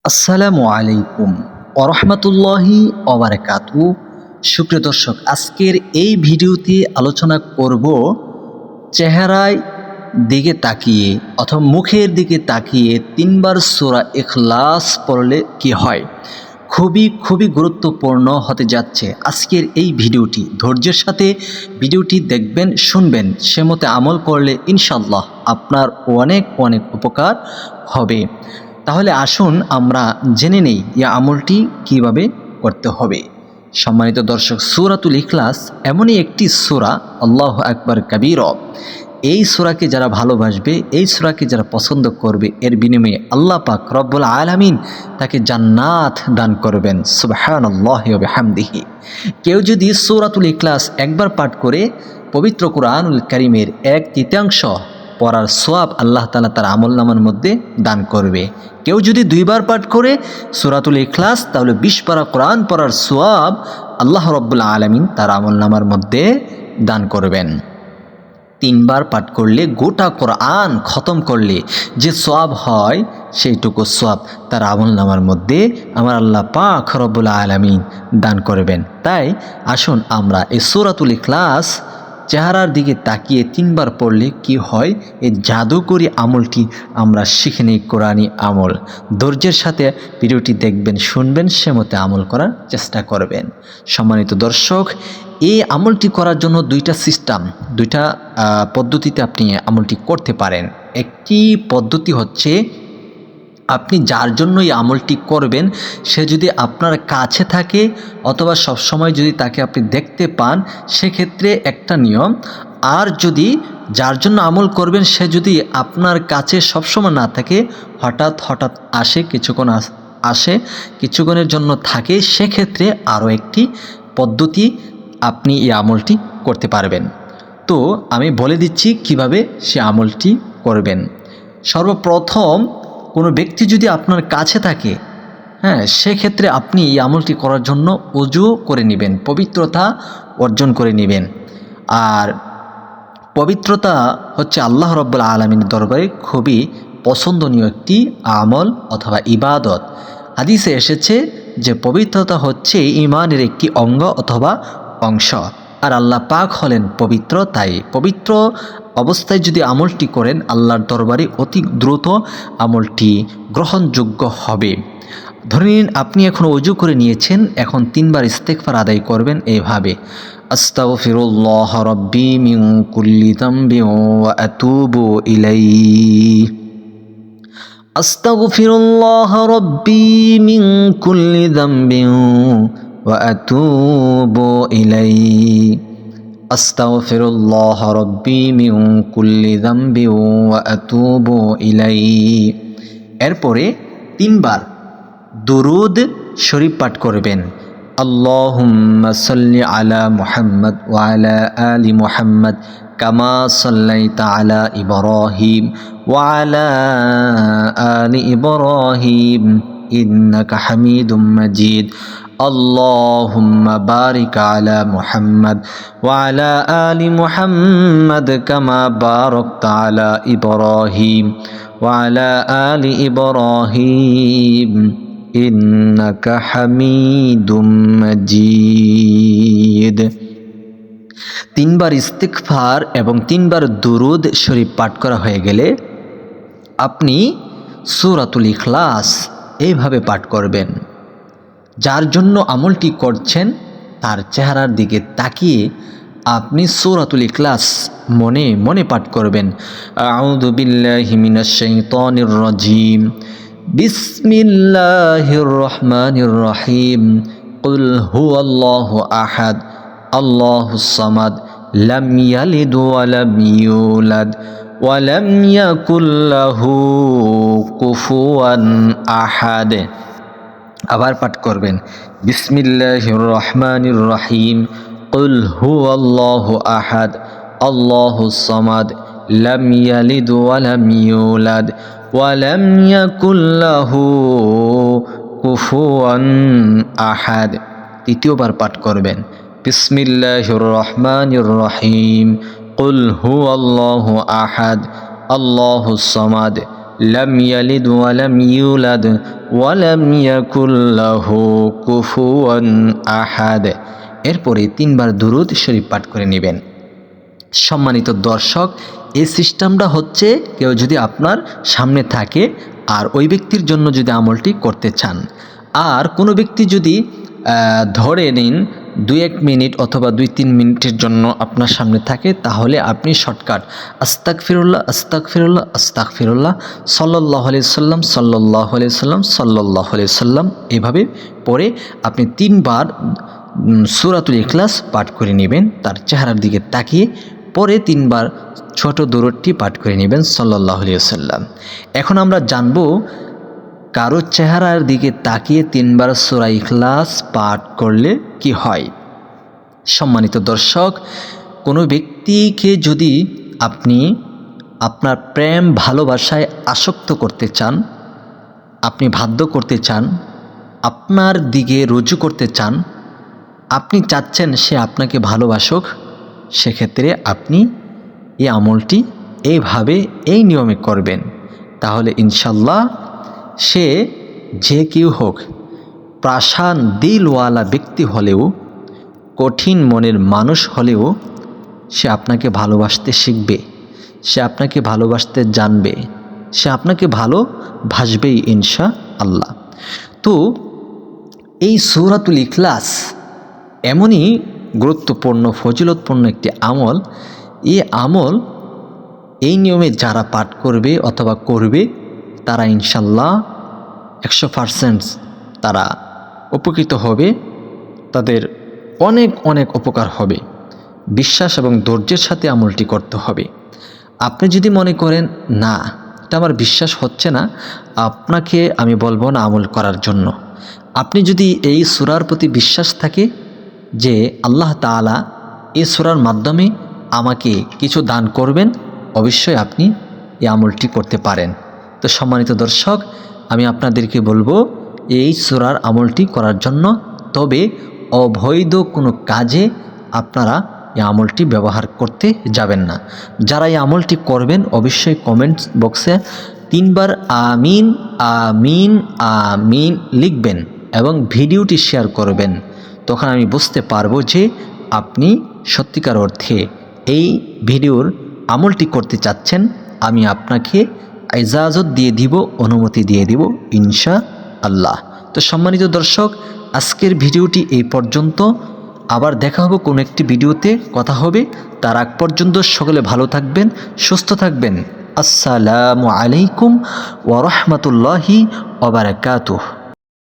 আসসালামু আলাইকুম ওরহমতুল্লাহি ওবারাকাতু। সুপ্রিয় দর্শক, আজকের এই ভিডিওতে আলোচনা করব চেহারায় দিকে তাকিয়ে অথবা মুখের দিকে তাকিয়ে 3বার সূরা ইখলাস পড়লে কি হয়। খুবই গুরুত্বপূর্ণ হতে যাচ্ছে আজকের এই ভিডিওটি। ধৈর্যের সাথে ভিডিওটি দেখবেন, শুনবেন, সে মতে আমল করলে ইনশাআল্লাহ আপনার অনেক উপকার হবে। তাহলে আসুন আমরা জেনে নেই এই আমলটি কিভাবে করতে হবে। সম্মানিত দর্শক, সূরাতুল ইখলাস এমনই একটি সূরা, আল্লাহু আকবার কাবীরা। এই সূরাকে যারা ভালোবাসবে, এই সূরাকে যারা পছন্দ করবে, এর বিনিময়ে আল্লাহ পাক রব্বুল আলামিন তাকে জান্নাত দান করবেন। সুবহানাল্লাহি ওয়া বিহামদিহি। কেউ যদি সূরাতুল ইখলাস একবার পাঠ করে পবিত্র কুরআনুল কারীমের 1/3 পড়ার সওয়াব আল্লাহ তাআলা তার আমলনামার মধ্যে দান করবে। কেউ যদি 2বার পাঠ করে সূরাতুল ইখলাস, তাহলে 20 পারা কোরআন পড়ার সওয়াব আল্লাহ রব্বুল আলামিন তার আমলনামার মধ্যে দান করবেন। 3বার পাঠ করলে গোটা কোরআন খতম করলে যে সওয়াব হয়, সেইটুকু সওয়াব তার আমলনামার মধ্যে আমার আল্লাহ পাক রব্বুল আলামিন দান করবেন। তাই আসুন আমরা এই সূরাতুল ইখলাস চেহারার দিকে তাকিয়ে 3বার পড়লে কি হয়, এই জাদুকরি আমলটি আমরা শিখে নিই। কোরআনি আমল। ধৈর্যের সাথে ভিডিওটি দেখবেন, শুনবেন, সে মতে আমল করার চেষ্টা করবেন। সম্মানিত দর্শক, এই আমলটি করার জন্য দুইটা পদ্ধতিতে আপনি আমলটি করতে পারেন। একটি পদ্ধতি হচ্ছে, আপনি যার জন্য এই আমলটি করবেন সে যদি আপনার কাছে থাকে অথবা সবসময় যদি তাকে আপনি দেখতে পান, সেক্ষেত্রে একটা নিয়ম। আর যদি যার জন্য আমল করবেন সে যদি আপনার কাছে সবসময় না থাকে, হঠাৎ আসে, কিছুক্ষণের জন্য থাকে, সেক্ষেত্রে আরও একটি পদ্ধতি আপনি এই আমলটি করতে পারবেন। তো আমি বলে দিচ্ছি কিভাবে সে আমলটি করবেন। সর্বপ্রথম কোনো ব্যক্তি যদি আপনার কাছে থাকে, সেক্ষেত্রে আপনি এই আমলটি করার জন্য ওযু করে নেবেন, পবিত্রতা অর্জন করে নেবেন। আর পবিত্রতা হচ্ছে আল্লাহ রাব্বুল আলামিনের দরবারে খুবই পছন্দনীয় একটি আমল অথবা ইবাদত। হাদিসে এসেছে যে পবিত্রতা হচ্ছে ঈমানের একটি অঙ্গ অথবা অংশ। আর আল্লাহ পাক হলেন পবিত্র, তাই পবিত্র অবস্থায় যদি আমলটি করেন আল্লাহর দরবারে অতি দ্রুত আমলটি গ্রহণযোগ্য হবে। ধরে নিন আপনি এখন ওযু করে নিয়েছেন, এখন 3বার ইস্তেগফার আদায় করবেন এইভাবে: আস্তাগফিরুল্লাহ রাব্বি মিন কুল্লি যামবি ওয়া আতুবু ইলাইহি। আস্তাগফিরুল্লাহ রাব্বি মিন কুল্লি যামবি ওয়া আতুবু ইলাইহি। আস্তাগফিরুল্লাহ রাব্বি মিন কুল্লি যামবি ওয়া আতুবু ইলাইহি। এরপরে 3বার দুরুদ শরীফ পাঠ করবেন। আল্লাহুম্মা সাল্লি আলা মুহাম্মদ ওয়া আলা আলি মুহাম্মদ কামা সাল্লাইতা আলা ইব্রাহিম ওয়া আলা আলি ইব্রাহিম ইন্নাকা হামিদুম মাজিদ। আল্লাহুম্মা বারিক আলা মুহাম্মদ ওয়া আলা আলি মুহাম্মদ কামা বারাকতা আলা ইব্রাহিম ওয়া আলা আলি ইব্রাহিম ইন্নাকা হামিদুম মাজিদ। 3বার ইস্তিগফার এবং 3বার দুরুদ শরীফ পাঠ করা হয়ে গেলে আপনি সূরাতুল ইখলাস এইভাবে পাঠ করবেন। যার জন্য আমলটি করছেন তার চেহারার দিকে তাকিয়ে আপনি সূরাতুল ইখলাস মনে মনে পাঠ করবেন। আউযু বিল্লাহি মিনাশ শাইতানির রাজিম। বিসমিল্লাহির রহমানির রহিম। কুল হুয়াল্লাহু আহাদ আল্লাহুস সামাদ লাম ইয়ালিদ ওয়া লাম ইউলাদ ওয়া লাম ইয়াকুল লাহু কুফুয়ান আহাদ। আবার পাঠ করবেন বিসমিল্লাহির রহমানির রহিম। কুল হুয়াল্লাহু আহাদ আল্লাহুস সামাদ লাম ইয়ালিদ ওয়া লাম ইউলাদ ওয়া লাম ইয়াকুল লাহু কুফুয়ান আহাদ। 3য়বার পাঠ করবেন বিসমিল্লাহির রহমানির রহিম। কুল হুয়াল্লাহু আহাদ আল্লাহুস সামাদ লাম ইয়ালিদ ওয়া লাম ইউলাদ ওয়া লাম ইয়াকুল লাহু কুফুয়ান আহাদ। এরপরে 3 বার দুরূদ শরীফ পাঠ করে নেবেন। সম্মানিত দর্শক, এই সিস্টেমটা হচ্ছে কেউ যদি আপনার সামনে থাকে আর ওই ব্যক্তির জন্য যদি আমলটি করতে চান, আর কোনো ব্যক্তি যদি ধরে নিন 2-1 মিনিট অথবা 2-3 মিনিটের জন্য আপনার সামনে থাকে, তাহলে আপনি শর্টকাট আস্তাগফিরুল্লাহ আস্তাগফিরুল্লাহ আস্তাগফিরুল্লাহ সাল্লাল্লাহু আলাইহি সাল্লাম সাল্লাল্লাহু আলাইহি সাল্লাম সাল্লাল্লাহু আলাইহি সাল্লাম এভাবে পড়ে আপনি 3 বার সূরাতুল ইখলাস পাঠ করে নেবেন তার চেহারার দিকে তাকিয়ে। পরে 3 বার ছোট দরুদটি পাঠ করে নেবেন সাল্লাল্লাহু আলাইহি সাল্লাম। এখন আমরা জানব কারো চেহারার দিকে তাকিয়ে 3 বার সূরা ইখলাস পাঠ করলে কি হয়। সম্মানিত দর্শক, কোনো ব্যক্তিকে যদি আপনি আপনার প্রেম ভালোবাসায় আসক্ত করতে চান, আপনি বাধ্য করতে চান, আপনার দিকে রুজু করতে চান, আপনি চাচ্ছেন সে আপনাকে ভালোবাসুক, সেক্ষেত্রে আপনি এই আমলটি এইভাবে এই নিয়মে করবেন। তাহলে ইনশাল্লাহ সে যে কেউ হোক, প্রাসান দিলওয়ালা ব্যক্তি হলেও, কঠিন মনের মানুষ হলেও সে আপনাকে ভালোবাসতে শিখবে, সে আপনাকে ভালোবাসতে জানবে, সে আপনাকে ভালোবাসবেই ইনশাআল্লাহ। তো এই সূরাতুল ইখলাস এমনই গুরুত্বপূর্ণ ফজিলতপূর্ণ একটি আমল। এই আমল এই নিয়মে যারা পাঠ করবে অথবা করবে তারা ইনশাল্লাহ 100% তারা উপকৃত হবে, তাদের অনেক অনেক উপকার হবে। বিশ্বাস এবং ধৈর্যের সাথে আমলটি করতে হবে। আপনি যদি মনে করেন না এটা আমার বিশ্বাস হচ্ছে না, আপনাকে আমি বলবো না আমল করার জন্য। আপনি যদি এই সূরার প্রতি বিশ্বাস থাকে যে আল্লাহ তাআলা এই সূরার মাধ্যমে আমাকে কিছু দান করবেন, অবশ্যই আপনি এই আমলটি করতে পারেন। তো সম্মানিত দর্শক, আমি আপনাদেরকে বলবো এই সূরার আমলটি করার জন্য, তবে অবৈধ কোনো কাজে আপনারা এই আমলটি ব্যবহার করতে যাবেন না। যারা এই আমলটি করবেন অবশ্যই কমেন্টস বক্সে 3 বার আমিন আমিন আমিন লিখবেন এবং ভিডিওটি শেয়ার করবেন। তখন আমি বুঝতে পারবো যে আপনি সত্যিকার অর্থে এই ভিডিওর আমলটি করতে চাচ্ছেন। আমি আপনাকে ইজাজত দিয়ে দিব, অনুমতি দিয়ে দিব ইনশাআল্লাহ। তো সম্মানিত দর্শক, আজকের ভিডিওটি এই পর্যন্ত। আবার দেখা হবে কোনো একটি ভিডিওতে, কথা হবে। তার আগ পর্যন্ত সকলে ভালো থাকবেন, সুস্থ থাকবেন। আসসালামু আলাইকুম ওয়া রাহমাতুল্লাহি ওয়া বারাকাতুহু।